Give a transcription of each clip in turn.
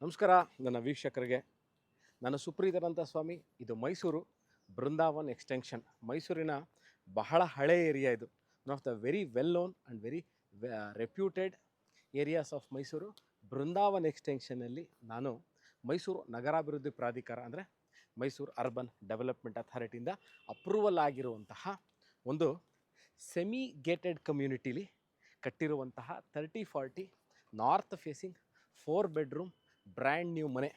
ನಮಸ್ಕಾರ ನನ್ನ ವೀಕ್ಷಕರಿಗೆ. ನಾನು ಸುಪ್ರೀತನಂತ ಸ್ವಾಮಿ. ಇದು ಮೈಸೂರು ಬೃಂದಾವನ್ ಎಕ್ಸ್ಟೆನ್ಷನ್. ಮೈಸೂರಿನ ಬಹಳ ಹಳೆ ಏರಿಯಾ ಇದು. One of the very well known and very reputed areas of Mysuru. Brindavan ಎಕ್ಸ್ಟೆನ್ಷನಲ್ಲಿ ನಾನು ಮೈಸೂರು ನಗರಾಭಿವೃದ್ಧಿ ಪ್ರಾಧಿಕಾರ ಅಂದರೆ ಮೈಸೂರು ಅರ್ಬನ್ ಡೆವಲಪ್ಮೆಂಟ್ ಅಥಾರಿಟಿಯಿಂದ ಅಪ್ರೂವಲ್ ಆಗಿರುವಂತಹ ಒಂದು ಸೆಮಿ ಗೇಟೆಡ್ ಕಮ್ಯುನಿಟಿಲಿ ಕಟ್ಟಿರುವಂತಹ 30-40 north facing 4 bedroom brand new ಮನೆ.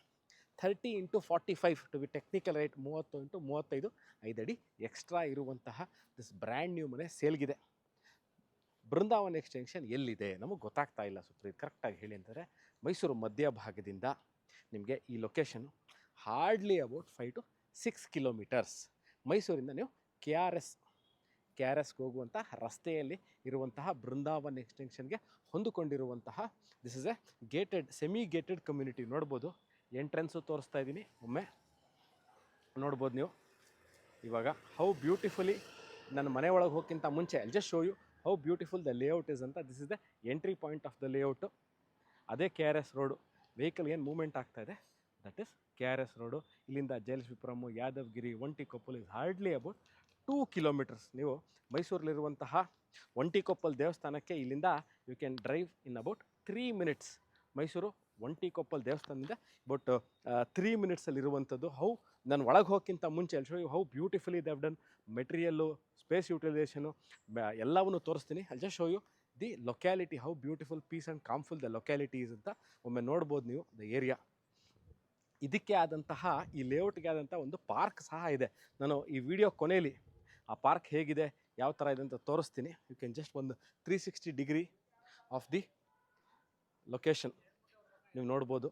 30x45 to B technical right, 30x35 5 ಅಡಿ ಎಕ್ಸ್ಟ್ರಾ ಇರುವಂತಹ ದಿಸ್ ಬ್ರ್ಯಾಂಡ್ ನ್ಯೂ ಮನೆ ಸೇಲ್ಗಿದೆ. ಬೃಂದಾವನ್ ಎಕ್ಸ್ಟೆನ್ಷನ್ ಎಲ್ಲಿದೆ ನಮಗೆ ಗೊತ್ತಾಗ್ತಾ ಇಲ್ಲ ಸುಪ್ರೀತ್, ಕರೆಕ್ಟಾಗಿ ಹೇಳಿ ಅಂತಂದರೆ ಮೈಸೂರು ಮಧ್ಯಭಾಗದಿಂದ ನಿಮಗೆ ಈ ಲೊಕೇಶನ್ನು ಹಾರ್ಡ್ಲಿ ಅಬೌಟ್ 5 to 6 ಕಿಲೋಮೀಟರ್ಸ್. ಮೈಸೂರಿಂದ ನೀವು ಕೆ ಆರ್ ಎಸ್ಗೆ ಹೋಗುವಂತಹ ರಸ್ತೆಯಲ್ಲಿ ಇರುವಂತಹ ಬೃಂದಾವನ್ ಎಕ್ಸ್ಟೆನ್ಷನ್ಗೆ ಹೊಂದಿಕೊಂಡಿರುವಂತಹ this is a gated semi gated community. ನೋಡ್ಬೋದು, ಎಂಟ್ರೆನ್ಸು ತೋರಿಸ್ತಾ ಇದ್ದೀನಿ, ಒಮ್ಮೆ ನೋಡ್ಬೋದು ನೀವು. ಇವಾಗ ಹೌ ಬ್ಯೂಟಿಫುಲಿ ನನ್ನ ಮನೆ ಒಳಗೆ ಹೋಗೋಕ್ಕಿಂತ ಮುಂಚೆ I just show you how beautiful the layout is ಅಂತ. This is the entry point of the layout. ಅದೇ K R S road. Vehicle ಏನು ಮೂವ್ಮೆಂಟ್ ಆಗ್ತಾಯಿದೆ that is K R S road. ಇಲ್ಲಿಂದ Jalashripuram, Yadavagiri, Ontikoppal is hardly about 2 kilometres. ನೀವು ಮೈಸೂರಲ್ಲಿರುವಂತಹ ಒಂಟಿಕೊಪ್ಪಲ್ ದೇವಸ್ಥಾನಕ್ಕೆ ಇಲ್ಲಿಂದ you can drive in about 3 minutes. Mysuru Ontikoppal ದೇವಸ್ಥಾನದಿಂದ ಅಬೌಟ್ 3 ಮಿನಿಟ್ಸಲ್ಲಿರುವಂಥದ್ದು. ಹೌ ನಾನು ಒಳಗೆ ಹೋಗೋಕ್ಕಿಂತ ಮುಂಚೆ ಅಲ್ಲಿ show you how beautifully they've done material, space utilisation ಎಲ್ಲವನ್ನೂ ತೋರಿಸ್ತೀನಿ. ಅಲ್ಲಿ just show you the locality, how beautiful, peace and calmful the locality is ಅಂತ ಒಮ್ಮೆ ನೋಡ್ಬೋದು ನೀವು ದ ಏರಿಯಾ. ಇದಕ್ಕೆ ಆದಂತಹ ಈ ಲೇಔಟ್ಗೆ ಆದಂಥ ಒಂದು ಪಾರ್ಕ್ ಸಹ ಇದೆ. ನಾನು ಈ ವಿಡಿಯೋ ಕೊನೆಯಲ್ಲಿ ಆ ಪಾರ್ಕ್ ಹೇಗಿದೆ, ಯಾವ ಥರ ಇದೆ ಅಂತ ತೋರಿಸ್ತೀನಿ. ಯು ಕ್ಯಾನ್ ಜಸ್ಟ್ ಒಂದು 360 ಡಿಗ್ರಿ ಆಫ್ ದಿ ಲೊಕೇಶನ್ ನೀವು ನೋಡ್ಬೋದು.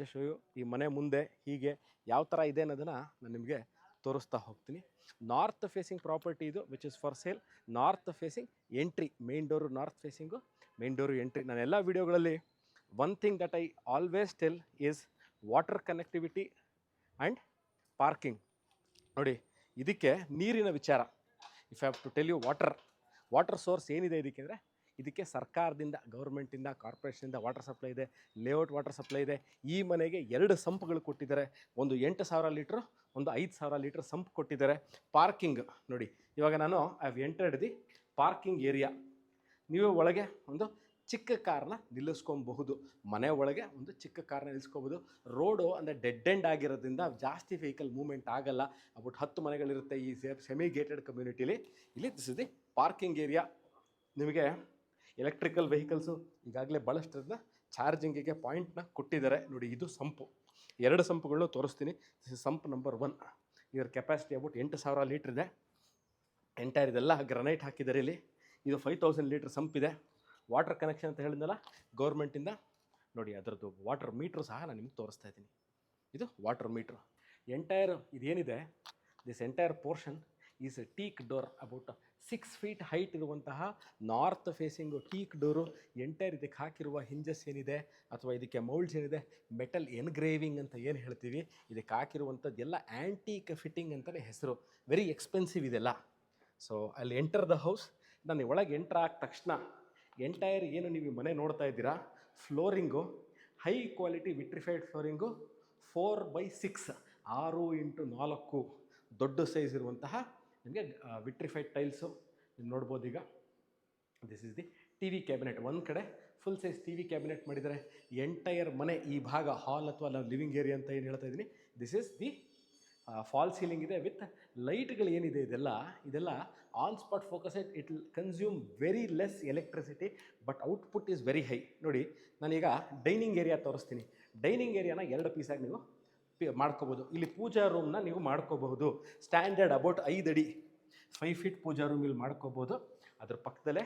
ಜಸ್ಟ್ ಈ ಮನೆ ಮುಂದೆ ಹೀಗೆ ಯಾವ ಥರ ಇದೆ ಅನ್ನೋದನ್ನು ನಾನು ನಿಮಗೆ ತೋರಿಸ್ತಾ ಹೋಗ್ತೀನಿ. ನಾರ್ತ್ ಫೇಸಿಂಗ್ ಪ್ರಾಪರ್ಟಿ ಇದು, which is for sale. North facing entry, main door north facing, main door entry. ನಾನು ಎಲ್ಲ ವಿಡಿಯೋಗಳಲ್ಲಿ one thing that I always tell is water connectivity and parking. ನೋಡಿ, ಇದಕ್ಕೆ ನೀರಿನ ವಿಚಾರ. If have to tell you water source ಏನಿದೆ ಇದಕ್ಕೆ ಅಂದರೆ, ಇದಕ್ಕೆ ಸರ್ಕಾರದಿಂದ, ಗೌರ್ಮೆಂಟಿಂದ, ಕಾರ್ಪೊರೇಷನಿಂದ ವಾಟರ್ ಸಪ್ಲೈ ಇದೆ, ಲೇಔಟ್ ವಾಟರ್ ಸಪ್ಲೈ ಇದೆ. ಈ ಮನೆಗೆ 2 ಸಂಪ್ಗಳು ಕೊಟ್ಟಿದ್ದಾರೆ. ಒಂದು 8,000 ಲೀಟ್ರು, ಒಂದು 5,000 ಲೀಟ್ರ್ ಸಂಪ್ ಕೊಟ್ಟಿದ್ದಾರೆ. ಪಾರ್ಕಿಂಗ್ ನೋಡಿ, ಇವಾಗ ನಾನು I have entered the parking area. ನೀವು ಒಳಗೆ ಒಂದು ಚಿಕ್ಕ ಕಾರ್ನ ನಿಲ್ಲಿಸ್ಕೊಬಹುದು. ಮನೆ ಒಳಗೆ ಒಂದು ಚಿಕ್ಕ ಕಾರ್ನ ನಿಲ್ಲಿಸ್ಕೋಬೋದು. ರೋಡು ಅಂದರೆ ಡೆಡ್ ಎಂಡ್ ಆಗಿರೋದ್ರಿಂದ ಜಾಸ್ತಿ ವೆಹಿಕಲ್ ಮೂವ್ಮೆಂಟ್ ಆಗಲ್ಲ. ಅಬೌಟ್ 10 ಮನೆಗಳಿರುತ್ತೆ ಈ ಸೆಮಿ ಗೇಟೆಡ್ ಕಮ್ಯುನಿಟಿಲಿ. ಇಲ್ಲಿ this is the parking area. ನಿಮಗೆ ಎಲೆಕ್ಟ್ರಿಕಲ್ ವೆಹಿಕಲ್ಸು ಈಗಾಗಲೇ ಭಾಳಷ್ಟನ್ನ ಚಾರ್ಜಿಂಗಿಗೆ ಪಾಯಿಂಟ್ನ ಕೊಟ್ಟಿದ್ದಾರೆ. ನೋಡಿ, ಇದು ಸಂಪು. 2 ಸಂಪುಗಳನ್ನ ತೋರಿಸ್ತೀನಿ. This is sump number 1. ಇದರ ಕೆಪಾಸಿಟಿ ಅಬೌಟ್ 8,000 ಲೀಟ್ರ್ ಇದೆ. ಎಂಟೈರ್ ಇದೆಲ್ಲ ಗ್ರನೈಟ್ ಹಾಕಿದ್ದಾರೆ ಇಲ್ಲಿ. ಇದು 5,000 ಲೀಟ್ರ್ ಸಂಪ್ ಇದೆ. ವಾಟರ್ ಕನೆಕ್ಷನ್ ಅಂತ ಹೇಳಿದ್ನಲ್ಲ ಗೌರ್ಮೆಂಟಿಂದ. ನೋಡಿ, ಅದರದ್ದು ವಾಟರ್ ಮೀಟ್ರು ಸಹ ನಾನು ನಿಮ್ಗೆ ತೋರಿಸ್ತಾ ಇದ್ದೀನಿ. ಇದು ವಾಟರ್ ಮೀಟ್ರು. ಎಂಟೈರ್ ಇದೇನಿದೆ, this entire portion is a teak door. About 6 feet height ಇರುವಂತಹ north facing teak door. Entire ಇದಕ್ಕೆ ಹಾಕಿರುವ ಹಿಂಜಸ್ ಏನಿದೆ ಅಥವಾ ಇದಕ್ಕೆ ಮೌಲ್ಡ್ಸ್ ಏನಿದೆ, ಮೆಟಲ್ ಎನ್ಗ್ರೇವಿಂಗ್ ಅಂತ ಏನು ಹೇಳ್ತೀವಿ, ಇದಕ್ಕೆ ಹಾಕಿರುವಂಥದ್ದೆಲ್ಲ ಆ್ಯಂಟೀಕ್ ಫಿಟ್ಟಿಂಗ್ ಅಂತಲೇ ಹೆಸರು. ವೆರಿ ಎಕ್ಸ್ಪೆನ್ಸಿವ್ ಇದೆಲ್ಲ. ಸೊ ಅಲ್ಲಿ ಎಂಟರ್ ದ ಹೌಸ್. ನಾನು ಒಳಗೆ ಎಂಟರ್ ಆದ ತಕ್ಷಣ ಎಂಟೈರ್ ಏನು ನೀವು ಮನೆ ನೋಡ್ತಾ ಇದ್ದೀರಾ, flooring high quality vitrified flooring, 4x6 6x4 ದೊಡ್ಡ ಸೈಜ್ ಇರುವಂತಹ ನಿಮಗೆ ವಿಟ್ರಿಫೈಡ್ ಟೈಲ್ಸು ನೀವು ನೋಡ್ಬೋದು. ಈಗ this is the T V cabinet. ಒಂದು ಕಡೆ full size T V cabinet ಮಾಡಿದ್ದಾರೆ. ಎಂಟೈರ್ ಮನೆ ಈ ಭಾಗ ಹಾಲ್ ಅಥವಾ ಲಿವಿಂಗ್ ಏರಿಯಾ ಅಂತ ಏನು ಹೇಳ್ತಾ ಇದ್ದೀನಿ, this is the fall ceiling ಇದೆ ವಿತ್ ಲೈಟ್ಗಳು ಏನಿದೆ ಇದೆಲ್ಲ on spot focus. It will consume very less electricity but output is very high. ನೋಡಿ, ನಾನೀಗ ಡೈನಿಂಗ್ ಏರಿಯಾ ತೋರಿಸ್ತೀನಿ. ಡೈನಿಂಗ್ ಏರಿಯಾನ 2 ಪೀಸಾಗಿ ನೀವು ಮಾಡ್ಕೋಬೋದು. ಇಲ್ಲಿ ಪೂಜಾ ರೂಮ್ನ ನೀವು ಮಾಡ್ಕೋಬಹುದು. ಸ್ಟ್ಯಾಂಡರ್ಡ್ ಅಬೌಟ್ 5 ಅಡಿ 5 ಫೀಟ್ ಪೂಜಾ ರೂಮ್ ಇಲ್ಲಿ ಮಾಡ್ಕೋಬೋದು. ಅದ್ರ ಪಕ್ಕದಲ್ಲೇ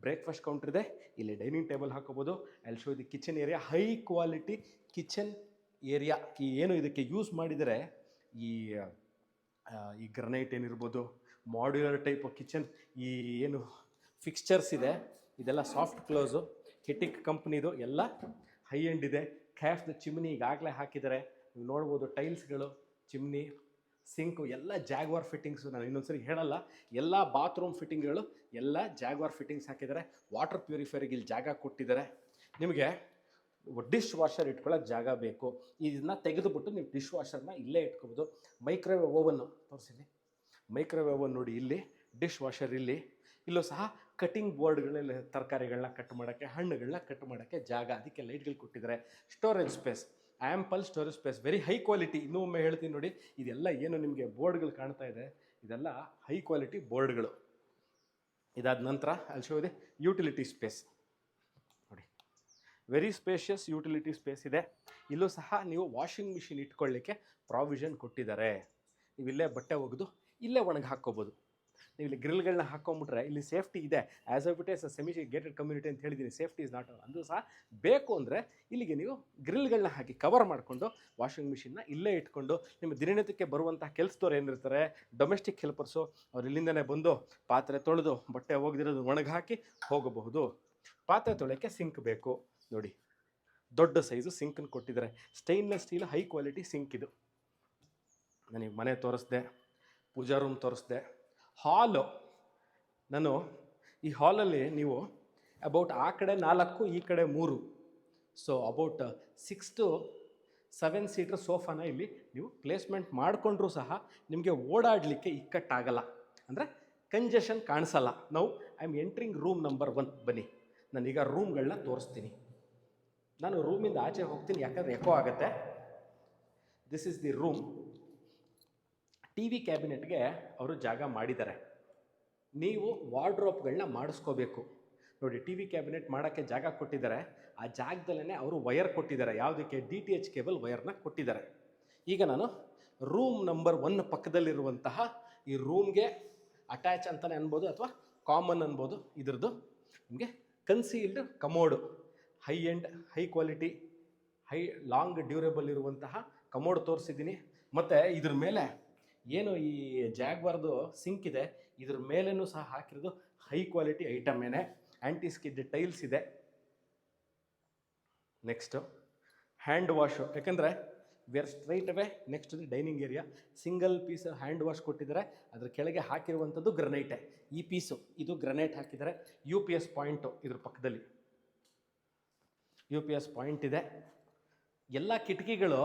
ಬ್ರೇಕ್ಫಾಸ್ಟ್ ಕೌಂಟ್ರ್ ಇದೆ. ಇಲ್ಲಿ ಡೈನಿಂಗ್ ಟೇಬಲ್ ಹಾಕೋಬೋದು. ಅಲ್ಲಿ ಶೋ ಇದು kitchen area, high quality kitchen area. ಏನು ಇದಕ್ಕೆ ಯೂಸ್ ಮಾಡಿದರೆ ಈ ಗ್ರನೈಟ್ ಏನಿರ್ಬೋದು, ಮಾಡ್ಯುಲರ್ ಟೈಪ್ ಕಿಚನ್, ಈ ಏನು ಫಿಕ್ಸ್ಚರ್ಸ್ ಇದೆ ಇದೆಲ್ಲ ಸಾಫ್ಟ್ ಕ್ಲೋಸು, ಹಿಟಿಕ್ ಕಂಪ್ನಿದು, ಎಲ್ಲ ಹೈ ಎಂಡ್ ಇದೆ. ಕ್ಯಾಫ್ದ ಚಿಮ್ನಿ ಈಗಾಗಲೇ ಹಾಕಿದ್ದಾರೆ. ನೀವು ನೋಡ್ಬೋದು, ಟೈಲ್ಸ್ಗಳು, ಚಿಮ್ನಿ, ಸಿಂಕು ಎಲ್ಲ ಜಾಗ್ವಾರ್ ಫಿಟ್ಟಿಂಗ್ಸು. ನಾನು ಇನ್ನೊಂದ್ಸರಿ ಹೇಳಲ್ಲ, ಎಲ್ಲ ಬಾತ್ರೂಮ್ ಫಿಟ್ಟಿಂಗ್ಗಳು ಎಲ್ಲ ಜಾಗ್ವಾರ್ ಫಿಟ್ಟಿಂಗ್ಸ್ ಹಾಕಿದ್ದಾರೆ. ವಾಟರ್ ಪ್ಯೂರಿಫೈರ್ಗೆ ಇಲ್ಲಿ ಜಾಗ ಕೊಟ್ಟಿದ್ದಾರೆ. ನಿಮಗೆ ಡಿಶ್ ವಾಷರ್ ಇಟ್ಕೊಳ್ಳೋಕೆ ಜಾಗ ಬೇಕು. ಇದನ್ನ ತೆಗೆದುಬಿಟ್ಟು ನೀವು ಡಿಶ್ ವಾಷರ್ನ ಇಲ್ಲೇ ಇಟ್ಕೋಬೋದು. ಮೈಕ್ರೋವೇವ್ ಓವನ್ ತೋರಿಸಿದೆ, ಮೈಕ್ರೋವೇವ್ ಓವನ್ ನೋಡಿ ಇಲ್ಲಿ, ಡಿಶ್ ವಾಷರ್ ಇಲ್ಲಿ, ಇಲ್ಲೂ ಸಹ ಕಟಿಂಗ್ ಬೋರ್ಡ್ಗಳಲ್ಲಿ ತರಕಾರಿಗಳನ್ನ ಕಟ್ ಮಾಡೋಕ್ಕೆ, ಹಣ್ಣುಗಳನ್ನ ಕಟ್ ಮಾಡೋಕ್ಕೆ ಜಾಗ, ಅದಕ್ಕೆ ಲೈಟ್ಗಳು ಕೊಟ್ಟಿದ್ದಾರೆ. Storage space, ample storage space, very high quality. ಇನ್ನೂ ಒಮ್ಮೆ ಹೇಳ್ತೀನಿ ನೋಡಿ, ಇದೆಲ್ಲ ಏನು ನಿಮಗೆ ಬೋರ್ಡ್ಗಳು ಕಾಣ್ತಾ ಇದೆ, ಇದೆಲ್ಲ ಹೈ ಕ್ವಾಲಿಟಿ ಬೋರ್ಡ್ಗಳು. ಇದಾದ ನಂತರ ಅಲ್ಲಿ ಶೋ ಇದೆ ಯುಟಿಲಿಟಿ ಸ್ಪೇಸ್ ನೋಡಿ, ವೆರಿ ಸ್ಪೇಷಿಯಸ್ ಯುಟಿಲಿಟಿ ಸ್ಪೇಸ್ ಇದೆ. ಇಲ್ಲೂ ಸಹ ನೀವು ವಾಷಿಂಗ್ ಮಿಷಿನ್ ಇಟ್ಕೊಳ್ಳಿಕ್ಕೆ ಪ್ರಾವಿಷನ್ ಕೊಟ್ಟಿದ್ದಾರೆ. ನೀವು ಇಲ್ಲೇ ಬಟ್ಟೆ ಒಗೆದು ಇಲ್ಲೇ ಒಣಗಿ ಹಾಕ್ಕೋಬೋದು. ನೀವು ಇಲ್ಲಿ ಗ್ರಿಲ್ಗಳನ್ನ ಹಾಕ್ಕೊಂಬಿಟ್ರೆ ಇಲ್ಲಿ ಸೇಫ್ಟಿ ಇದೆ. As of it is semi gated community ಅಂತ ಹೇಳಿದ್ದೀನಿ, ಸೇಫ್ಟಿ ಇಸ್ ನಾಟ್ ಅಂದರೂ ಸಹ ಬೇಕು ಅಂದರೆ ಇಲ್ಲಿಗೆ ನೀವು ಗ್ರಿಲ್ಗಳನ್ನ ಹಾಕಿ ಕವರ್ ಮಾಡಿಕೊಂಡು ವಾಷಿಂಗ್ ಮಿಷಿನ್ನ ಇಲ್ಲೇ ಇಟ್ಕೊಂಡು ನಿಮ್ಮ ದಿನನಿತ್ಯಕ್ಕೆ ಬರುವಂಥ ಕೆಲಸದವ್ರು ಏನಿರ್ತಾರೆ, ಡೊಮೆಸ್ಟಿಕ್ ಹೆಲ್ಪರ್ಸು, ಅವ್ರು ಇಲ್ಲಿಂದನೇ ಬಂದು ಪಾತ್ರೆ ತೊಳೆದು ಬಟ್ಟೆ ಒಗೆದಿರೋದು ಒಣಗಿ ಹಾಕಿ ಹೋಗಬಹುದು. ಪಾತ್ರೆ ತೊಳೆಯೋಕ್ಕೆ ಸಿಂಕ್ ಬೇಕು ನೋಡಿ, ದೊಡ್ಡ ಸೈಜು ಸಿಂಕನ್ನು ಕೊಟ್ಟಿದ್ದಾರೆ. Stainless steel high quality sink ಇದು. ನನಗೆ ಮನೆ ತೋರಿಸ್ದೆ, ಪೂಜಾ ರೂಮ್ ತೋರಿಸ್ದೆ. ಹಾಲು, ನಾನು ಈ ಹಾಲಲ್ಲಿ ನೀವು ಅಬೌಟ್ ಆ ಕಡೆ 4 ಈ ಕಡೆ 3, ಸೊ ಅಬೌಟ್ 6 to 7 ಸೀಟರ್ ಸೋಫಾನ ಇಲ್ಲಿ ನೀವು ಪ್ಲೇಸ್ಮೆಂಟ್ ಮಾಡಿಕೊಂಡ್ರೂ ಸಹ ನಿಮಗೆ ಓಡಾಡಲಿಕ್ಕೆ ಇಕ್ಕಟ್ಟಾಗಲ್ಲ, ಅಂದರೆ ಕಂಜೆಷನ್ ಕಾಣಿಸಲ್ಲ. ನಾವು I am entering room number 1. ಬನ್ನಿ, ನಾನೀಗ ರೂಮ್ಗಳನ್ನ ತೋರಿಸ್ತೀನಿ. ನಾನು ರೂಮಿಂದ ಆಚೆ ಹೋಗ್ತೀನಿ, ಯಾಕಂದರೆ ಎಕೋ ಆಗುತ್ತೆ. This is the room. T V ಕ್ಯಾಬಿನೆಟ್ಗೆ ಅವರು ಜಾಗ ಮಾಡಿದ್ದಾರೆ. ನೀವು ವಾರ್ಡ್ರೋಬ್ಗಳನ್ನ ಮಾಡಿಸ್ಕೋಬೇಕು ನೋಡಿ. ಟಿ ವಿ ಕ್ಯಾಬಿನೆಟ್ ಮಾಡೋಕ್ಕೆ ಜಾಗ ಕೊಟ್ಟಿದ್ದಾರೆ. ಆ ಜಾಗದಲ್ಲೇ ಅವರು ವಯರ್ ಕೊಟ್ಟಿದ್ದಾರೆ. ಯಾವುದಕ್ಕೆ? DTH ಕೇಬಲ್ ವಯರ್ನ ಕೊಟ್ಟಿದ್ದಾರೆ. ಈಗ ನಾನು ರೂಮ್ ನಂಬರ್ 1 ಪಕ್ಕದಲ್ಲಿರುವಂತಹ ಈ ರೂಮ್ಗೆ ಅಟ್ಯಾಚ್ ಅಂತಲೇ ಅನ್ಬೋದು ಅಥವಾ ಕಾಮನ್ ಅನ್ಬೋದು. ಇದ್ರದ್ದು ನಿಮಗೆ concealed commode, high end, high quality, high long durable ಇರುವಂತಹ ಕಮೋಡ್ ತೋರಿಸಿದ್ದೀನಿ. ಮತ್ತು ಇದ್ರ ಮೇಲೆ ಏನು ಈ ಜಾಗ್ವಾರ್ದು ಸಿಂಕ್ ಇದೆ, ಇದ್ರ ಮೇಲೇನೂ ಸಹ ಹಾಕಿರೋದು ಹೈ ಕ್ವಾಲಿಟಿ ಐಟಮ್ ಏನೇ. ಆ್ಯಂಟಿ ಸ್ಕಿಡ್ ಟೈಲ್ಸ್ ಇದೆ. ನೆಕ್ಸ್ಟು ಹ್ಯಾಂಡ್ ವಾಶು, ಯಾಕಂದರೆ we are straight away next dining area. Single piece hand wash ಕೊಟ್ಟಿದ್ದಾರೆ. ಅದ್ರ ಕೆಳಗೆ ಹಾಕಿರುವಂಥದ್ದು ಗ್ರನೈಟೇ. ಈ ಪೀಸು ಇದು ಗ್ರನೈಟ್ ಹಾಕಿದ್ದಾರೆ. UPS ಪಾಯಿಂಟು ಇದ್ರ ಪಕ್ಕದಲ್ಲಿ UPS ಪಾಯಿಂಟ್ ಇದೆ. ಎಲ್ಲ ಕಿಟಕಿಗಳು,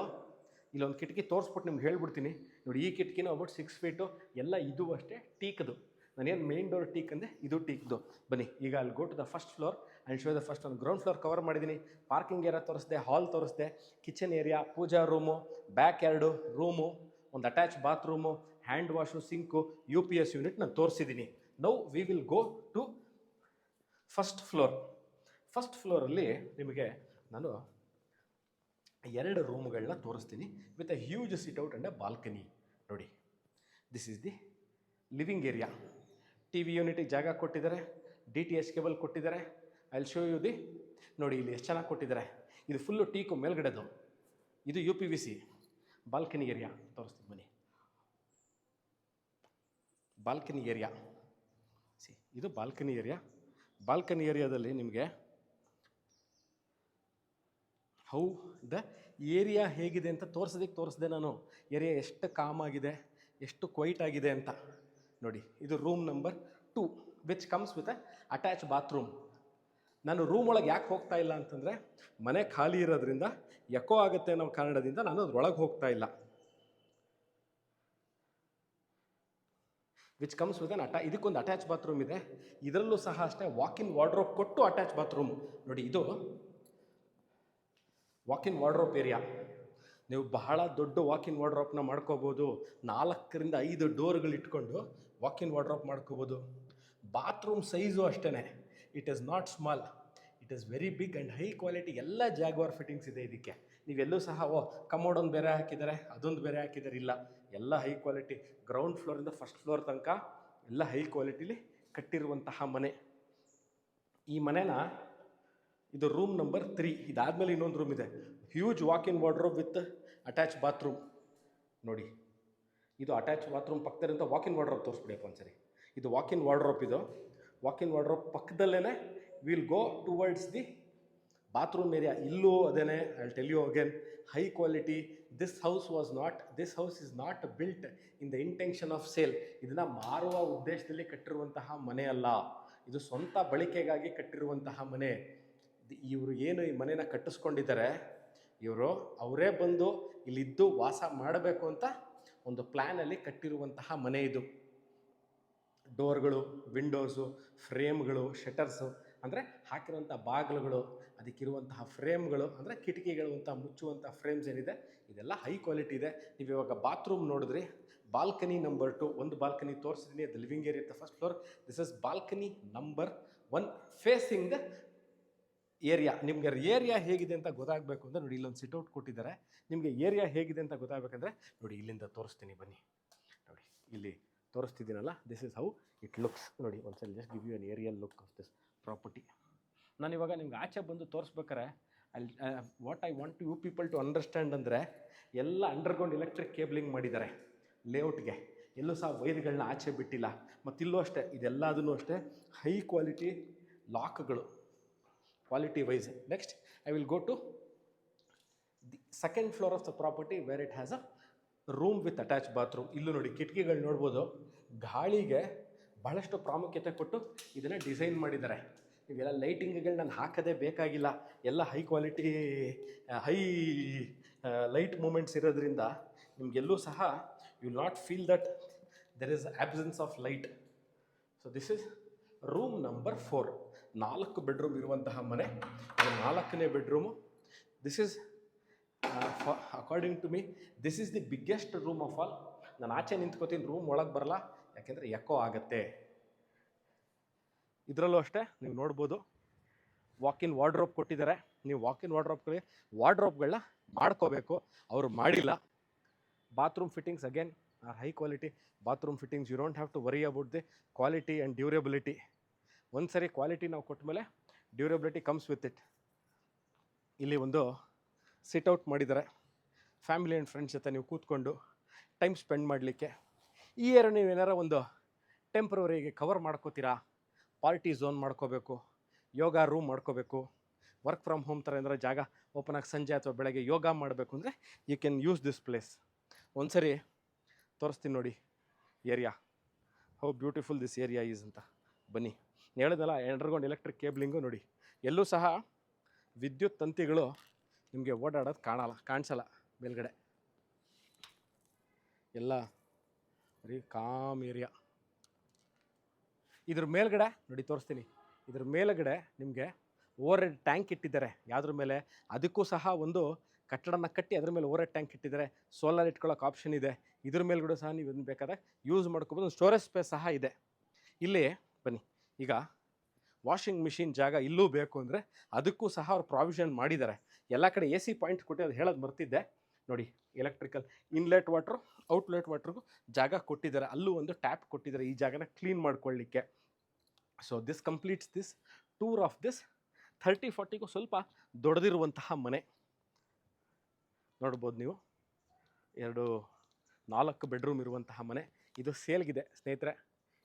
ಇಲ್ಲೊಂದು ಕಿಟಕಿ ತೋರಿಸ್ಬಿಟ್ಟು ನಿಮ್ಗೆ ಹೇಳ್ಬಿಡ್ತೀನಿ ನೋಡಿ. ಈ ಕಿಟಕಿನೂ ಅಬೌಟ್ 6 ಫೀಟು. ಎಲ್ಲ ಇದು ಅಷ್ಟೇ ಟೀಕ್ದು. ನಾನೇನು ಮೇನ್ ಡೋರ್ ಟೀಕ್ ಅಂದೆ, ಇದು ಟೀಕ್ದು. ಬನ್ನಿ, ಈಗ ಅಲ್ಲಿ go to the first floor and show the first. ಒಂದು ಗ್ರೌಂಡ್ ಫ್ಲೋರ್ ಕವರ್ ಮಾಡಿದ್ದೀನಿ. ಪಾರ್ಕಿಂಗ್ ಏರಿಯಾ ತೋರಿಸ್ದೆ, ಹಾಲ್ ತೋರಿಸ್ದೆ, kitchen area, puja room, back yard room, ಒಂದು attach bathroom, hand wash, sink, UPS unit ನಾನು ತೋರಿಸಿದ್ದೀನಿ. Now we will go to first floor. First ಫ್ಲೋರಲ್ಲಿ ನಿಮಗೆ ನಾನು 2 ರೂಮ್ಗಳನ್ನ ತೋರಿಸ್ತೀನಿ with a huge sitout and a balcony ನೋಡಿ. This is the living area. TV ಯೂನಿಟಿಗೆ ಜಾಗ ಕೊಟ್ಟಿದ್ದಾರೆ. DTH ಕೇಬಲ್ ಕೊಟ್ಟಿದ್ದಾರೆ. I will show you the ನೋಡಿ, ಇಲ್ಲಿ ಎಷ್ಟು ಚೆನ್ನಾಗಿ ಕೊಟ್ಟಿದ್ದಾರೆ. ಇದು ಫುಲ್ಲು ಟೀಕು ಮೇಲ್ಗಡೆದು. ಇದು UPVC. ಬಾಲ್ಕನಿ ಏರಿಯಾ ತೋರಿಸ್ತೀನಿ ಬನ್ನಿ. ಬಾಲ್ಕನಿ ಏರಿಯಾ ಇದು ಬಾಲ್ಕನಿ ಏರಿಯಾ. ಬಾಲ್ಕನಿ ಏರಿಯಾದಲ್ಲಿ ನಿಮಗೆ ಹೌ ದ ಏರಿಯಾ ಹೇಗಿದೆ ಅಂತ ತೋರಿಸ್ದೆ ನಾನು. ಏರಿಯಾ ಎಷ್ಟು ಕಾಮ್ ಆಗಿದೆ, ಎಷ್ಟು ಕ್ವೈಟ್ ಆಗಿದೆ ಅಂತ ನೋಡಿ. ಇದು room number 2 which comes with a attach bathroom. ನಾನು ರೂಮ್ ಒಳಗೆ ಯಾಕೆ ಹೋಗ್ತಾ ಇಲ್ಲ ಅಂತಂದರೆ, ಮನೆ ಖಾಲಿ ಇರೋದ್ರಿಂದ ಎಕೋ ಆಗುತ್ತೆ ಅನ್ನೋ ಕಾರಣದಿಂದ ನಾನು ಅದ್ರೊಳಗೆ ಹೋಗ್ತಾ ಇಲ್ಲ. ವಿಚ್ ಕಮ್ಸ್ ವಿತ್ ಅನ್ ಇದಕ್ಕೊಂದು ಅಟ್ಯಾಚ್ ಬಾತ್ರೂಮ್ ಇದೆ. ಇದರಲ್ಲೂ ಸಹ ಅಷ್ಟೇ ವಾಕ್-ಇನ್ ವಾರ್ಡ್ರೋಬ್ ಕೊಟ್ಟು ಅಟ್ಯಾಚ್ ಬಾತ್ರೂಮ್ ನೋಡಿ. ಇದು ವಾಕ್-ಇನ್ ವಾರ್ಡ್ರೋಬ್ ಏರಿಯಾ. ನೀವು ಬಹಳ ದೊಡ್ಡ ವಾಕ್-ಇನ್ ವಾರ್ಡ್ರೋಬ್ನ ಮಾಡ್ಕೋಬೋದು. 4 ರಿಂದ 5 ಡೋರ್ಗಳು ಇಟ್ಕೊಂಡು ವಾಕ್-ಇನ್ ವಾರ್ಡ್ರೋಬ್ ಮಾಡ್ಕೋಬೋದು. ಬಾತ್ರೂಮ್ ಸೈಜು ಅಷ್ಟೇ, it is not small, it is very big and high quality. ಎಲ್ಲ ಜಾಗ್ವಾರ್ ಫಿಟ್ಟಿಂಗ್ಸ್ ಇದೆ ಇದಕ್ಕೆ. ನೀವೆಲ್ಲೂ ಸಹ ಕಮೋಡ್ ಒಂದು ಬೇರೆ ಹಾಕಿದ್ದಾರೆ, ಅದೊಂದು ಬೇರೆ ಹಾಕಿದ್ದಾರೆ, ಇಲ್ಲ, ಎಲ್ಲ ಹೈ ಕ್ವಾಲಿಟಿ. ಗ್ರೌಂಡ್ ಫ್ಲೋರಿಂದ ಫಸ್ಟ್ ಫ್ಲೋರ್ ತನಕ ಎಲ್ಲ ಹೈ ಕ್ವಾಲಿಟಿಲಿ ಕಟ್ಟಿರುವಂತಹ ಮನೆ. ಈ ಮನೆನ ಇದು ರೂಮ್ ನಂಬರ್ 3. ಇದಾದಮೇಲೆ ಇನ್ನೊಂದು ರೂಮ್ ಇದೆ, huge walk in wardrobe with attach bathroom ನೋಡಿ. ಇದು ಅಟ್ಯಾಚ್ ಬಾತ್ರೂಮ್ ಪಕ್ಕದಲ್ಲಿಂದ ವಾಕ್-ಇನ್ ವಾರ್ಡ್ರೋಬ್ ತೋರಿಸ್ಬಿಡಿಯಪ್ಪ ಒಂದ್ಸರಿ. ಇದು ವಾಕ್-ಇನ್ ವಾರ್ಡ್ರೋಬ್. ಇದು ವಾಕ್-ಇನ್ ವಾರ್ಡ್ರೋಬ್ ಪಕ್ಕದಲ್ಲೇ will go towards the bathroom area. ಇಲ್ಲೂ ಅದೇನೆ, I tell you again, high quality. This house is not built in the intention of sale. ಇದನ್ನು ಮಾರುವ ಉದ್ದೇಶದಲ್ಲಿ ಕಟ್ಟಿರುವಂತಹ ಮನೆ ಅಲ್ಲ, ಇದು ಸ್ವಂತ ಬಳಕೆಗಾಗಿ ಕಟ್ಟಿರುವಂತಹ ಮನೆ. ಇವರು ಏನು ಈ ಮನೇನ ಕಟ್ಟಿಸ್ಕೊಂಡಿದ್ದಾರೆ, ಇವರು ಅವರೇ ಬಂದು ಇಲ್ಲಿದ್ದು ವಾಸ ಮಾಡಬೇಕು ಅಂತ ಒಂದು ಪ್ಲ್ಯಾನಲ್ಲಿ ಕಟ್ಟಿರುವಂತಹ ಮನೆ ಇದು. ಡೋರ್ಗಳು, ವಿಂಡೋಸು, ಫ್ರೇಮ್ಗಳು, ಶಟರ್ಸು ಅಂದರೆ ಹಾಕಿರುವಂಥ ಬಾಗಿಲುಗಳು, ಅದಕ್ಕಿರುವಂತಹ ಫ್ರೇಮ್ಗಳು ಅಂದರೆ ಕಿಟಕಿಗಳು ಅಂತ ಮುಚ್ಚುವಂಥ ಫ್ರೇಮ್ಸ್ ಏನಿದೆ ಇದೆಲ್ಲ ಹೈ ಕ್ವಾಲಿಟಿ ಇದೆ. ನೀವು ಇವಾಗ ಬಾತ್ರೂಮ್ ನೋಡಿದ್ರಿ, ಬಾಲ್ಕನಿ ನಂಬರ್ 2, ಒಂದು ಬಾಲ್ಕನಿ ತೋರಿಸಿದ್ದೀನಿ, ಅದು living area the first floor. This is balcony number 1 facing the area. ನಿಮಗೆ ಏರಿಯಾ ಹೇಗಿದೆ ಅಂತ ಗೊತ್ತಾಗಬೇಕು ಅಂದರೆ ನೋಡಿ, ಇಲ್ಲೊಂದು ಸಿಟ್ಔಟ್ ಕೊಟ್ಟಿದ್ದಾರೆ. ನಿಮಗೆ ಏರಿಯಾ ಹೇಗಿದೆ ಅಂತ ಗೊತ್ತಾಗಬೇಕಂದ್ರೆ ನೋಡಿ, ಇಲ್ಲಿಂದ ತೋರಿಸ್ತೀನಿ ಬನ್ನಿ. ನೋಡಿ ಇಲ್ಲಿ ತೋರಿಸ್ತಿದ್ದೀನಲ್ಲ, this is how it looks. ನೋಡಿ ಒಂದ್ಸಲ just give you an aerial look of this property. ನಾನಿವಾಗ ನಿಮ್ಗೆ ಆಚೆ ಬಂದು ತೋರಿಸ್ಬೇಕಾರೆ what I want you people to understand ಅಂದರೆ, ಎಲ್ಲ ಅಂಡರ್ಗ್ರೌಂಡ್ ಎಲೆಕ್ಟ್ರಿಕ್ ಕೇಬಲಿಂಗ್ ಮಾಡಿದ್ದಾರೆ ಲೇಔಟ್ಗೆ. ಎಲ್ಲೂ ಸಹ ವೈರ್ಗಳನ್ನ ಆಚೆ ಬಿಟ್ಟಿಲ್ಲ. ಮತ್ತಿಲ್ಲೂ ಅಷ್ಟೇ, ಇದೆಲ್ಲದೂ ಅಷ್ಟೇ ಹೈ ಕ್ವಾಲಿಟಿ ಲಾಕ್ಗಳು, quality wise. Next I will go to the second floor of the property where it has a room with attach bathroom. ಇಲ್ಲೂ ನೋಡಿ ಕಿಟಕಿಗಳು ನೋಡ್ಬೋದು. ಗಾಳಿಗೆ ಬಹಳಷ್ಟು ಪ್ರಾಮುಖ್ಯತೆ ಕೊಟ್ಟು ಇದನ್ನು ಡಿಸೈನ್ ಮಾಡಿದ್ದಾರೆ. ಇವೆಲ್ಲ ಲೈಟಿಂಗ್ಗಳು ನಾನು ಹಾಕೋದೇ ಬೇಕಾಗಿಲ್ಲ, ಎಲ್ಲ high quality high light moments ಇರೋದ್ರಿಂದ ನಿಮಗೆಲ್ಲೂ ಸಹ you will not feel that there is absence of light. So this is room number 4. 4 bedroom ಇರುವಂತಹ ಮನೆ. 4ನೇ bedroom. This is according to me this is the biggest room of all. ನಾನು ಆಚೆ ನಿಂತ್ಕೋತೀನಿ, room ಒಳಗೆ ಬರಲ್ಲ, ಯಾಕೆಂದರೆ ಎಕೋ ಆಗುತ್ತೆ. ಇದರಲ್ಲೂ ಅಷ್ಟೇ ನೀವು ನೋಡ್ಬೋದು, ವಾಕಿನ್ ವಾರ್ಡ್ರೋಬ್ ಕೊಟ್ಟಿದ್ದಾರೆ. ನೀವು ವಾಕಿನ್ ವಾರ್ಡ್ರೋಬ್ಗಳನ್ನ ಮಾಡ್ಕೋಬೇಕು, ಅವರು ಮಾಡಿಲ್ಲ. Bathroom fittings again are high quality bathroom fittings. You don't have to worry about the quality and durability. ಒಂದು ಸರಿ ಕ್ವಾಲಿಟಿ ನಾವು ಕೊಟ್ಟ ಮೇಲೆ ಡ್ಯೂರೇಬಿಲಿಟಿ ಕಮ್ಸ್ ವಿತ್ ಇಟ್. ಇಲ್ಲಿ ಒಂದು ಸಿಟ್ಔಟ್ ಮಾಡಿದ್ದಾರೆ, ಫ್ಯಾಮಿಲಿ ಆ್ಯಂಡ್ ಫ್ರೆಂಡ್ಸ್ ಜೊತೆ ನೀವು ಕೂತ್ಕೊಂಡು ಟೈಮ್ ಸ್ಪೆಂಡ್ ಮಾಡಲಿಕ್ಕೆ. ಈ ನೀವು ಏನಾರ ಒಂದು ಟೆಂಪ್ರವರಿಗೆ ಕವರ್ ಮಾಡ್ಕೋತೀರಾ, ಪಾರ್ಟಿ ಝೋನ್ ಮಾಡ್ಕೋಬೇಕು, ಯೋಗ ರೂಮ್ ಮಾಡ್ಕೋಬೇಕು, ವರ್ಕ್ ಫ್ರಮ್ ಹೋಮ್ ಥರ ಏನಾರ ಜಾಗ ಓಪನ್ ಆಗಿ ಸಂಜೆ ಅಥವಾ ಬೆಳಗ್ಗೆ ಯೋಗ ಮಾಡಬೇಕು ಅಂದರೆ you can use this place. ಒಂದು ಸರಿ ತೋರಿಸ್ತೀನಿ ನೋಡಿ area, how beautiful this area is ಅಂತ. ಬನ್ನಿ. ಹೇಳಿದಲ್ಲ ಅಂಡರ್ಗ್ರೌಂಡ್ ಎಲೆಕ್ಟ್ರಿಕ್ ಕೇಬ್ಲಿಂಗು ನೋಡಿ, ಎಲ್ಲೂ ಸಹ ವಿದ್ಯುತ್ ತಂತಿಗಳು ನಿಮಗೆ ಓಡಾಡೋದು ಕಾಣಿಸಲ್ಲ ಮೇಲ್ಗಡೆ. ಎಲ್ಲ ಬರೀ ಕಾಮ್ ಏರಿಯಾ. ಇದ್ರ ಮೇಲ್ಗಡೆ ನೋಡಿ ತೋರಿಸ್ತೀನಿ, ಇದ್ರ ಮೇಲ್ಗಡೆ ನಿಮಗೆ ಓವರ್ ಹೆಡ್ ಟ್ಯಾಂಕ್ ಇಟ್ಟಿದ್ದಾರೆ. ಯಾವುದ್ರ ಮೇಲೆ? ಅದಕ್ಕೂ ಸಹ ಒಂದು ಕಟ್ಟಡನ ಕಟ್ಟಿ ಅದ್ರ ಮೇಲೆ ಓವರ್ ಹೆಡ್ ಟ್ಯಾಂಕ್ ಇಟ್ಟಿದ್ದಾರೆ. ಸೋಲಾರ್ ಇಟ್ಕೊಳ್ಳೋಕೆ ಆಪ್ಷನ್ ಇದೆ. ಇದ್ರ ಮೇಲ್ಗಡೆ ಸಹ ನೀವು ಏನು ಬೇಕಾದ್ರೆ ಯೂಸ್ ಮಾಡ್ಕೋಬೋದು. ಒಂದು ಸ್ಟೋರೇಜ್ ಸ್ಪೇಸ್ ಸಹ ಇದೆ. ಇಲ್ಲಿ ಬನ್ನಿ, ಈಗ ವಾಷಿಂಗ್ ಮಿಷಿನ್ ಜಾಗ ಇಲ್ಲೂ ಬೇಕು ಅಂದರೆ ಅದಕ್ಕೂ ಸಹ ಅವ್ರು ಪ್ರಾವಿಷನ್ ಮಾಡಿದ್ದಾರೆ. ಎಲ್ಲ ಕಡೆ AC ಪಾಯಿಂಟ್ ಕೊಟ್ಟು ಅದು ಹೇಳೋದು ಮರ್ತಿದ್ದೆ ನೋಡಿ. ಎಲೆಕ್ಟ್ರಿಕಲ್ ಇನ್ಲೆಟ್ ವಾಟ್ರು, ಔಟ್ಲೆಟ್ ವಾಟ್ರಿಗೂ ಜಾಗ ಕೊಟ್ಟಿದ್ದಾರೆ. ಅಲ್ಲೂ ಒಂದು ಟ್ಯಾಪ್ ಕೊಟ್ಟಿದ್ದಾರೆ ಈ ಜಾಗನ ಕ್ಲೀನ್ ಮಾಡ್ಕೊಳ್ಳಿಕ್ಕೆ. So this completes this tour of this 30-40ಗೂ ಸ್ವಲ್ಪ ದೊಡ್ಡದಿರುವಂತಹ ಮನೆ ನೋಡ್ಬೋದು ನೀವು. 4 ಬೆಡ್ರೂಮ್ ಇರುವಂತಹ ಮನೆ. ಇದು ಸೇಲ್ಗಿದೆ ಸ್ನೇಹಿತರೆ.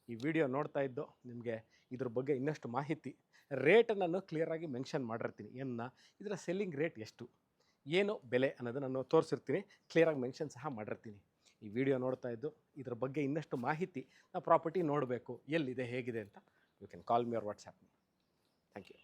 ಈ ವಿಡಿಯೋ ನೋಡ್ತಾ ಇದ್ದು ನಿಮಗೆ ಇದ್ರ ಬಗ್ಗೆ ಇನ್ನಷ್ಟು ಮಾಹಿತಿ, ರೇಟನ್ನು ನಾನು ಕ್ಲಿಯರಾಗಿ ಮೆನ್ಷನ್ ಮಾಡಿರ್ತೀನಿ. ಇದರ ಸೆಲ್ಲಿಂಗ್ ರೇಟ್ ಎಷ್ಟು, ಏನು ಬೆಲೆ ಅನ್ನೋದು ನಾನು ತೋರಿಸಿರ್ತೀನಿ, ಕ್ಲಿಯರಾಗಿ ಮೆನ್ಷನ್ ಸಹ ಮಾಡಿರ್ತೀನಿ. ಈ ವಿಡಿಯೋ ನೋಡ್ತಾ ಇದ್ದು ಇದ್ರ ಬಗ್ಗೆ ಇನ್ನಷ್ಟು ಮಾಹಿತಿ, ನಾವು ಪ್ರಾಪರ್ಟಿ ನೋಡಬೇಕು ಎಲ್ಲಿದೆ ಹೇಗಿದೆ ಅಂತ, you can call me or WhatsApp me. Thank you.